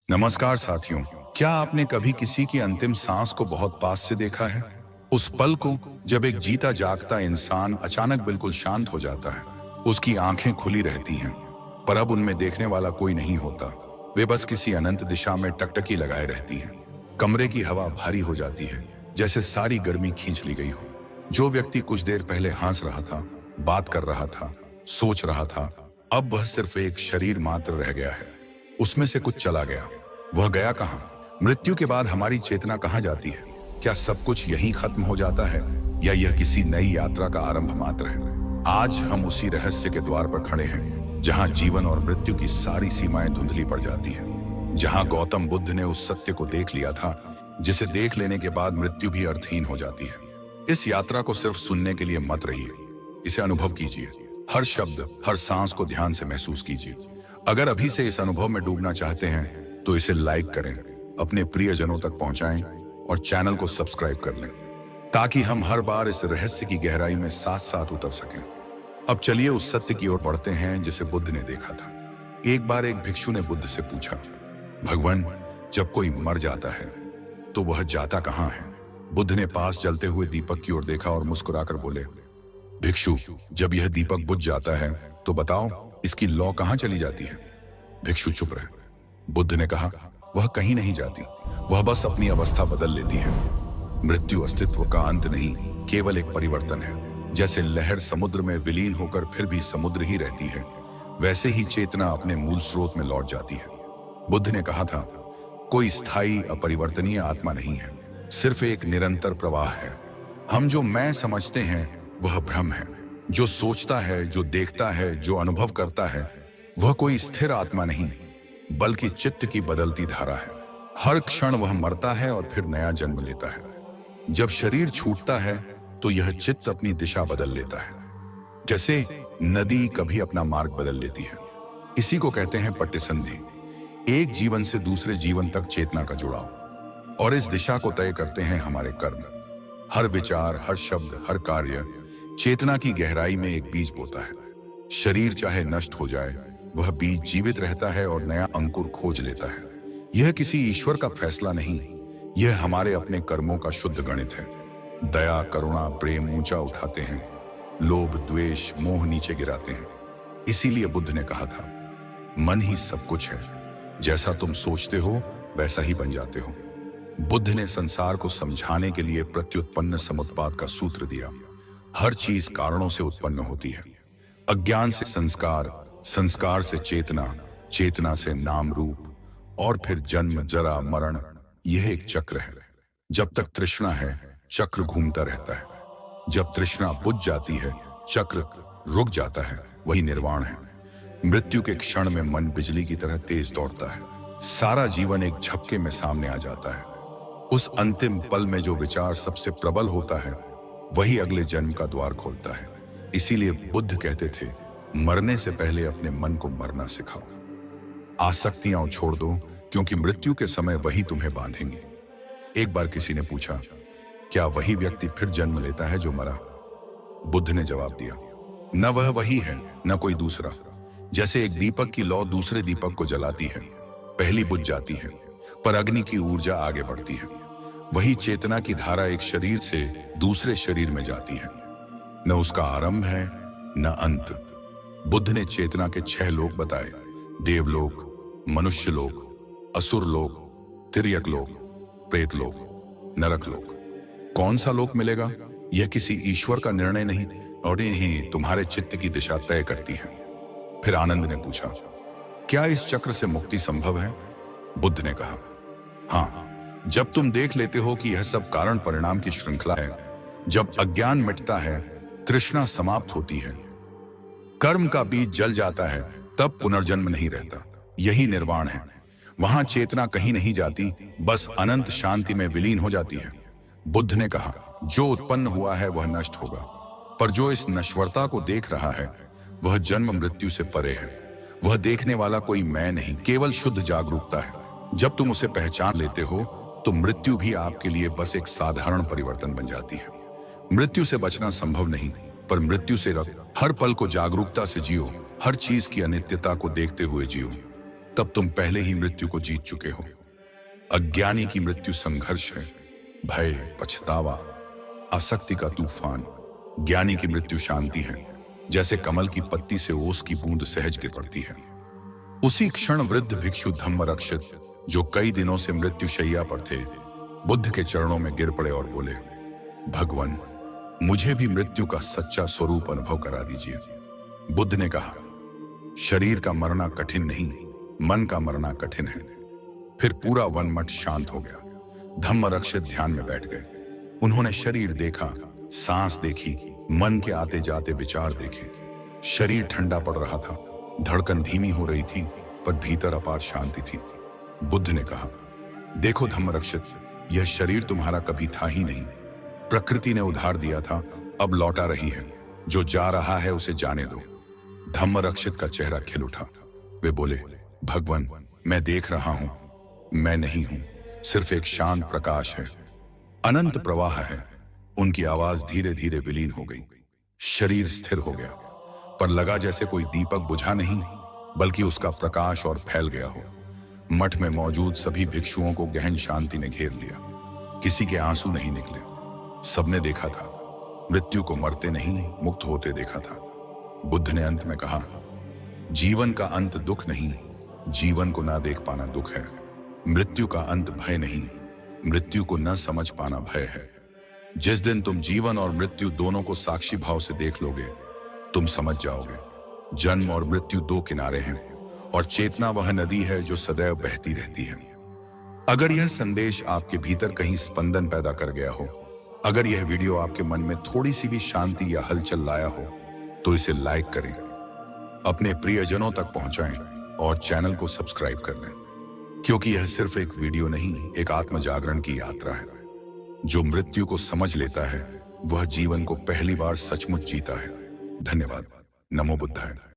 नमस्कार साथियों। क्या आपने कभी किसी की अंतिम सांस को बहुत पास से देखा है? उस पल को जब एक जीता जागता इंसान अचानक बिल्कुल शांत हो जाता है। उसकी आंखें खुली रहती हैं, पर अब उनमें देखने वाला कोई नहीं होता। वे बस किसी अनंत दिशा में टकटकी लगाए रहती हैं। कमरे की हवा भारी हो जाती है, जैसे सारी गर्मी खींच ली गई हो। जो व्यक्ति कुछ देर पहले हंस रहा था, बात कर रहा था, सोच रहा था, अब वह सिर्फ एक शरीर मात्र रह गया है। उसमें से कुछ चला गया। वह गया कहां? मृत्यु के बाद हमारी चेतना कहां जाती है? क्या सब कुछ यहीं खत्म हो जाता है, या यह किसी नई यात्रा का आरंभ मात्र है? आज हम उसी रहस्य के द्वार पर खड़े हैं, जहां जीवन और मृत्यु की सारी सीमाएं धुंधली पड़ जाती हैं। जहां गौतम बुद्ध ने उस सत्य को देख लिया था, जिसे देख लेने के बाद मृत्यु भी अर्थहीन हो जाती है। इस यात्रा को सिर्फ सुनने के लिए मत रहिए, इसे अनुभव कीजिए। हर शब्द, हर सांस को ध्यान से महसूस कीजिए। अगर अभी से इस अनुभव में डूबना चाहते हैं तो इसे लाइक करें, अपने प्रियजनों तक पहुंचाएं और चैनल को सब्सक्राइब कर लें, ताकि हम हर बार इस रहस्य की गहराई में साथ साथ उतर सकें। अब चलिए उस सत्य की ओर बढ़ते हैं जिसे बुद्ध ने देखा था। एक बार एक भिक्षु ने बुद्ध से पूछा, भगवान, जब कोई मर जाता है तो वह जाता कहां है? बुद्ध ने पास जलते हुए दीपक की ओर देखा और मुस्कुराकर बोले, भिक्षु, जब यह दीपक बुझ जाता है तो बताओ, इसकी लौ कहां चली जाती है? भिक्षु चुप रहे। बुद्ध ने कहा, वह कहीं नहीं जाती, वह बस अपनी अवस्था बदल लेती है। मृत्यु अस्तित्व का अंत नहीं, केवल एक परिवर्तन है। जैसे लहर समुद्र में विलीन होकर फिर भी समुद्र ही रहती है, वैसे ही चेतना अपने मूल स्रोत में लौट जाती है। बुद्ध ने कहा था, कोई स्थायी अपरिवर्तनीय आत्मा नहीं है, सिर्फ एक निरंतर प्रवाह है। हम जो मैं समझते हैं वह भ्रम है। जो सोचता है, जो देखता है, जो अनुभव करता है, वह कोई स्थिर आत्मा नहीं, बल्कि चित्त की बदलती धारा है। हर क्षण वह मरता है और फिर नया जन्म लेता है। जब शरीर छूटता है तो यह चित्त अपनी दिशा बदल लेता है, जैसे नदी कभी अपना मार्ग बदल लेती है। इसी को कहते हैं पट्टिसंधि, एक जीवन से दूसरे जीवन तक चेतना का जुड़ाव। और इस दिशा को तय करते हैं हमारे कर्म। हर विचार, हर शब्द, हर कार्य चेतना की गहराई में एक बीज बोता है। शरीर चाहे नष्ट हो जाए, वह बीज जीवित रहता है और नया अंकुर खोज लेता है। यह किसी ईश्वर का फैसला नहीं, यह हमारे अपने कर्मों का शुद्ध गणित है। दया, करुणा, प्रेम ऊंचा उठाते हैं, लोभ, द्वेष, मोह नीचे गिराते हैं। इसीलिए बुद्ध ने कहा था, मन ही सब कुछ है, जैसा तुम सोचते हो वैसा ही बन जाते हो। बुद्ध ने संसार को समझाने के लिए प्रत्युत्पन्न समुत्पाद का सूत्र दिया। हर चीज कारणों से उत्पन्न होती है। अज्ञान से संस्कार, संस्कार से चेतना, चेतना से नाम रूप, और फिर जन्म, जरा, मरण। यह एक चक्र है। जब तक तृष्णा है, चक्र घूमता रहता है। जब तृष्णा बुझ जाती है, चक्र रुक जाता है। वही निर्वाण है। मृत्यु के क्षण में मन बिजली की तरह तेज दौड़ता है। सारा जीवन एक झपके में सामने आ जाता है। उस अंतिम पल में जो विचार सबसे प्रबल होता है, वही अगले जन्म का द्वार खोलता है। इसीलिए बुद्ध कहते थे, मरने से पहले अपने मन को मरना सिखाओ। आसक्तियां छोड़ दो, क्योंकि मृत्यु के समय वही तुम्हें बांधेंगे। एक बार किसी ने पूछा, क्या वही व्यक्ति फिर जन्म लेता है जो मरा? बुद्ध ने जवाब दिया, न वह वही है, न कोई दूसरा। जैसे एक दीपक की लौ दूसरे दीपक को जलाती है, पहली बुझ जाती है, पर अग्नि की ऊर्जा आगे बढ़ती है। वही चेतना की धारा एक शरीर से दूसरे शरीर में जाती है। न उसका आरंभ है, न अंत। बुद्ध ने चेतना के 6 लोक बताए, देवलोक, मनुष्य लोक, असुर लोक, तिर्यक लोक, प्रेत लोक, नरक लोक। कौन सा लोक मिलेगा, यह किसी ईश्वर का निर्णय नहीं, और यही तुम्हारे चित्त की दिशा तय करती है। फिर आनंद ने पूछा, क्या इस चक्र से मुक्ति संभव है? बुद्ध ने कहा, हाँ, जब तुम देख लेते हो कि यह सब कारण परिणाम की श्रृंखला है। जब अज्ञान मिटता है, तृष्णा समाप्त होती है, कर्म का बीज जल जाता है, तब पुनर्जन्म नहीं रहता। यही निर्वाण है। वहां चेतना कहीं नहीं जाती, बस अनंत शांति में विलीन हो जाती है। बुद्ध ने कहा, जो उत्पन्न हुआ है वह नष्ट होगा, पर जो इस नश्वरता को देख रहा है वह जन्म मृत्यु से परे है। वह देखने वाला कोई मैं नहीं, केवल शुद्ध जागरूकता है। जब तुम उसे पहचान लेते हो तो मृत्यु भी आपके लिए बस एक साधारण परिवर्तन बन जाती है। मृत्यु से बचना संभव नहीं, पर मृत्यु से हर पल को जागरूकता से जियो। हर चीज की अनित्यता को देखते हुए जियो। तब तुम पहले ही मृत्यु को जीत चुके हो। अज्ञानी की मृत्यु संघर्ष है, भय, पछतावा, आसक्ति का तूफान। ज्ञानी की मृत्यु शांति है, जैसे कमल की पत्ती से ओस की बूंद सहज गिर पड़ती है। उसी क्षण वृद्ध भिक्षु धम्मरक्षित, जो कई दिनों से मृत्युशैया पर थे, बुद्ध के चरणों में गिर पड़े और बोले, भगवान, मुझे भी मृत्यु का सच्चा स्वरूप अनुभव करा दीजिए। बुद्ध ने कहा, शरीर का मरना कठिन नहीं, मन का मरना कठिन है। फिर पूरा वन मठ शांत हो गया। धम्मरक्षित ध्यान में बैठ गए। उन्होंने शरीर देखा, सांस देखी, मन के आते जाते विचार देखे। शरीर ठंडा पड़ रहा था, धड़कन धीमी हो रही थी, पर भीतर अपार शांति थी। बुद्ध ने कहा, देखो धम्मरक्षित, यह शरीर तुम्हारा कभी था ही नहीं। प्रकृति ने उधार दिया था, अब लौटा रही है। जो जा रहा है उसे जाने दो। धम्मरक्षित का चेहरा खिल उठा। वे बोले, भगवान, मैं देख रहा हूं, मैं नहीं हूं, सिर्फ एक शांत प्रकाश है, अनंत प्रवाह है। उनकी आवाज धीरे धीरे विलीन हो गई। शरीर स्थिर हो गया, पर लगा जैसे कोई दीपक बुझा नहीं, बल्कि उसका प्रकाश और फैल गया हो। मठ में मौजूद सभी भिक्षुओं को गहन शांति ने घेर लिया। किसी के आंसू नहीं निकले। सबने देखा था, मृत्यु को मरते नहीं, मुक्त होते देखा था। बुद्ध ने अंत में कहा, जीवन का अंत दुख नहीं, जीवन को ना देख पाना दुख है। मृत्यु का अंत भय नहीं, मृत्यु को न समझ पाना भय है। जिस दिन तुम जीवन और मृत्यु दोनों को साक्षी भाव से देख लोगे, तुम समझ जाओगे, जन्म और मृत्यु दो किनारे हैं, और चेतना वह नदी है जो सदैव बहती रहती है। अगर यह संदेश आपके भीतर कहीं स्पंदन पैदा कर गया हो, अगर यह वीडियो आपके मन में थोड़ी सी भी शांति या हलचल लाया हो, तो इसे लाइक करें, अपने प्रियजनों तक पहुंचाएं और चैनल को सब्सक्राइब कर लें, क्योंकि यह सिर्फ एक वीडियो नहीं, एक आत्म जागरण की यात्रा है। जो मृत्यु को समझ लेता है, वह जीवन को पहली बार सचमुच जीता है। धन्यवाद। नमो बुद्धाय।